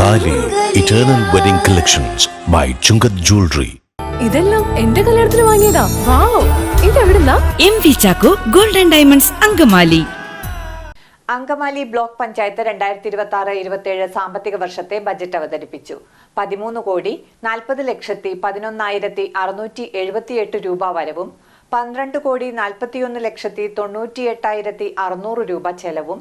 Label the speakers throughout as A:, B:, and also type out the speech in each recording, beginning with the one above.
A: താലി eternal wedding collections by Chungath jewellery.
B: ഇതെല്ലാം എന്റെ കല്യാണത്തിന് വാങ്ങിയതാ. വാവ്, ഇതെവിടുന്നാ?
C: M V. Chacko golden diamonds Angamaly.
D: Angamaly block panchayat 2026-27 സാമ്പത്തിക വർഷത്തെ ബജറ്റ് അവതരിപ്പിച്ചു. 13,40,11,678 രൂപ വരവും 12,41,98,600 രൂപ ചെലവും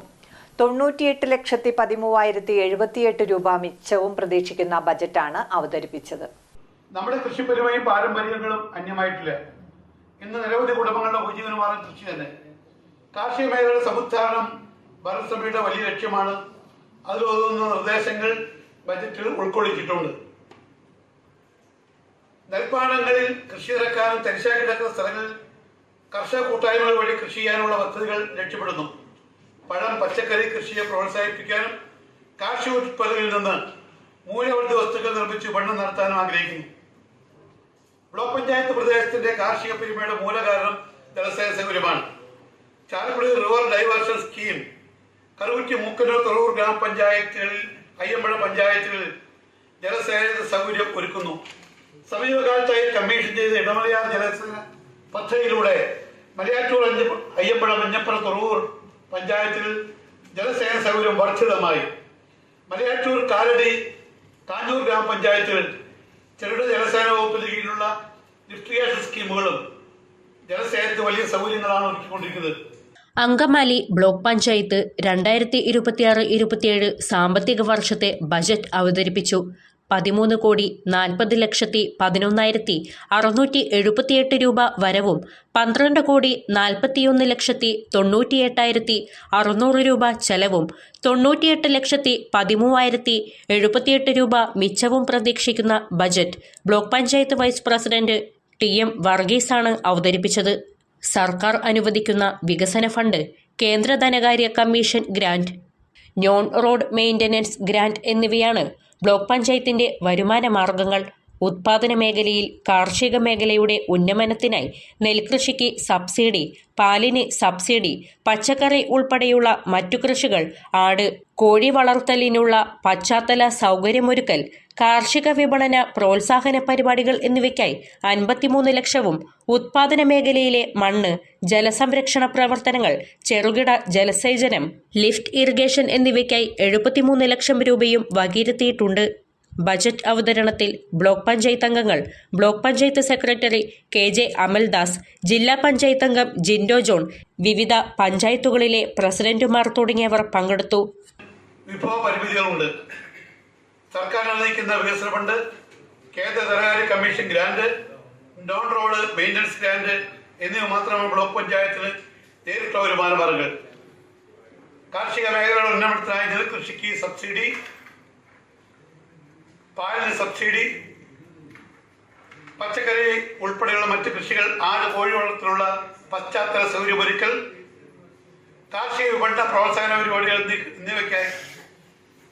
D: 98,13,078 രൂപ മിച്ചവും പ്രതീക്ഷിക്കുന്ന ബജറ്റാണ് അവതരിപ്പിച്ചത്.
E: നമ്മുടെ കൃഷിപരമായ പാരമ്പര്യങ്ങളും അന്യമായിട്ടില്ല. ഇന്ന് നിരവധി കുടുംബങ്ങളുടെ ഉപജീവനമാണ് കൃഷി തന്നെ. കാർഷിക മേഖലയുടെ സമുദ്ധാരണം ഭരണസഭയുടെ വലിയ ലക്ഷ്യമാണ്. അതിലൊതുങ്ങുന്ന നിർദ്ദേശങ്ങൾ ബജറ്റിൽ ഉൾക്കൊള്ളിച്ചിട്ടുണ്ട്. നെൽപ്പാടങ്ങളിൽ കൃഷി ഇറക്കാനും തരിശായി കിടക്കുന്ന സ്ഥലങ്ങളിൽ കർഷക കൂട്ടായ്മകൾ വഴി കൃഷി ചെയ്യാനുള്ള പദ്ധതികൾ ലക്ഷ്യപ്പെടുന്നു. പഴം പച്ചക്കറി കൃഷിയെ പ്രോത്സാഹിപ്പിക്കാനും കാർഷിക ഉത്പന്നങ്ങളിൽ നിന്ന് മൂല്യവർദ്ധിത വസ്തുക്കൾ നിർമ്മിച്ച് വിപണനം നടത്താനും ആഗ്രഹിക്കുന്നു. ബ്ലോക്ക് പഞ്ചായത്ത് പ്രദേശത്തിന്റെ കാർഷിക പെരുമയുടെ മൂലകാരണം ജലസേചന സൗകര്യമാണ്. Chalakudy river diversion scheme Karukutty, Mookkannoor, Thuravoor ഗ്രാമപഞ്ചായത്തുകളിൽ, അയ്യമ്പഴ പഞ്ചായത്തുകളിൽ ജലസേചന സൗകര്യം ഒരുക്കുന്നു. സമീപകാലത്തായി കമ്മീഷൻ ചെയ്ത ഇടമലയാർ ജലസേചന പദ്ധതിയിലൂടെ മലയാറ്റൂർ, അയ്യമ്പഴ, മഞ്ഞപ്പുറം, തുറവൂർ പഞ്ചായത്തിൽ ജലസേചന സൗകര്യം വർദ്ധിതമായി. മലയാറ്റൂർ, കാലടി, കാഞ്ഞൂർ ഗ്രാമപഞ്ചായത്തുകൾ ചെറുകിട ജലസേന വകുപ്പിന് കീഴിലുള്ള ലിഫ്റ്റിഗേഷൻ സ്കീമുകളും ജലസേചനത്തിന് വലിയ സൗകര്യങ്ങളാണ് ഒരുക്കിക്കൊണ്ടിരിക്കുന്നത്.
F: അങ്കമാലി ബ്ലോക്ക് പഞ്ചായത്ത് 2026-27 സാമ്പത്തിക വർഷത്തെ ബജറ്റ് അവതരിപ്പിച്ചു. 13,40,11,678 രൂപ വരവും 12,41,98,600 രൂപ ചെലവും 98,13,078 രൂപ മിച്ചവും പ്രതീക്ഷിക്കുന്ന budget block panchayat vice president TM വർഗീസാണ് അവതരിപ്പിച്ചത്. സർക്കാർ അനുവദിക്കുന്ന വികസന ഫണ്ട്, കേന്ദ്ര ധനകാര്യ commission grant, non road maintenance grant എന്നിവയാണ് ബ്ലോക്ക് പഞ്ചായത്തിന്റെ വരുമാന മാർഗങ്ങൾ. ഉത്പാദന മേഖലയിൽ കാർഷിക മേഖലയുടെ ഉന്നമനത്തിനായി നെൽകൃഷിക്ക് സബ്സിഡി, പാലിന് സബ്സിഡി, പച്ചക്കറി ഉൾപ്പെടെയുള്ള മറ്റു കൃഷികൾ, ആട്, കോഴി വളർത്തലിനുള്ള പശ്ചാത്തല സൗകര്യമൊരുക്കൽ, കാർഷിക വിപണന പ്രോത്സാഹന പരിപാടികൾ എന്നിവയ്ക്കായി 53 ലക്ഷവും, ഉത്പാദന മേഖലയിലെ മണ്ണ്, ജലസംരക്ഷണ പ്രവർത്തനങ്ങൾ, ചെറുകിട ജലസേചനം, ലിഫ്റ്റ് ഇറിഗേഷൻ എന്നിവയ്ക്കായി 73 ലക്ഷം രൂപയും വകയിരുത്തിയിട്ടുണ്ട്. ബജറ്റ് അവതരണത്തിൽ ബ്ലോക്ക് പഞ്ചായത്ത് അംഗങ്ങൾ, block panchayat secretary KJ Amaldas, ജില്ലാ പഞ്ചായത്ത് അംഗം ജിൻഡോ ജോൺ, വിവിധ പഞ്ചായത്തുകളിലെ പ്രസിഡന്റുമാർ തുടങ്ങിയവർ പങ്കെടുത്തു.
E: വിഭവ പരിമിതികളുണ്ട്. സർക്കാർ അനുവദിക്കുന്ന വികസന ഫണ്ട്, കേന്ദ്ര ധനകാര്യ commission grant, non road maintenance grant എന്നിവ മാത്രമാണ് ബ്ലോക്ക് പഞ്ചായത്തിന് നേരിട്ടുള്ള വരുമാന മാർഗങ്ങൾ. കാർഷിക മേഖലയുടെ ഉന്നമനത്തിനായി നെൽകൃഷിക്ക് സബ്സിഡി, പാലിന് സബ്സിഡി, പച്ചക്കറി ഉൾപ്പെടെയുള്ള മറ്റ് കൃഷികൾ, ആട്, കോഴി വളർത്തലുള്ള പശ്ചാത്തല സൗകര്യമൊരുക്കൽ, കാർഷിക വിപണന പ്രോത്സാഹന പരിപാടികൾ എന്നിവയ്ക്കായി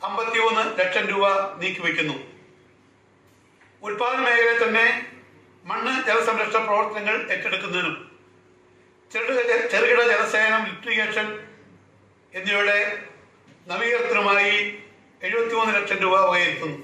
E: 53 ലക്ഷം രൂപ നീക്കിവെക്കുന്നു. ഉത്പാദന മേഖലയിൽ തന്നെ മണ്ണ് ജലസംരക്ഷണ പ്രവർത്തനങ്ങൾ ഏറ്റെടുക്കുന്നതിനും ചെറുകിട ജലസേചനം, ലിഫ്റ്റിഗേഷൻ എന്നിവയുടെ നവീകരണത്തിനുമായി 73 ലക്ഷം രൂപ വകയിരുത്തുന്നു.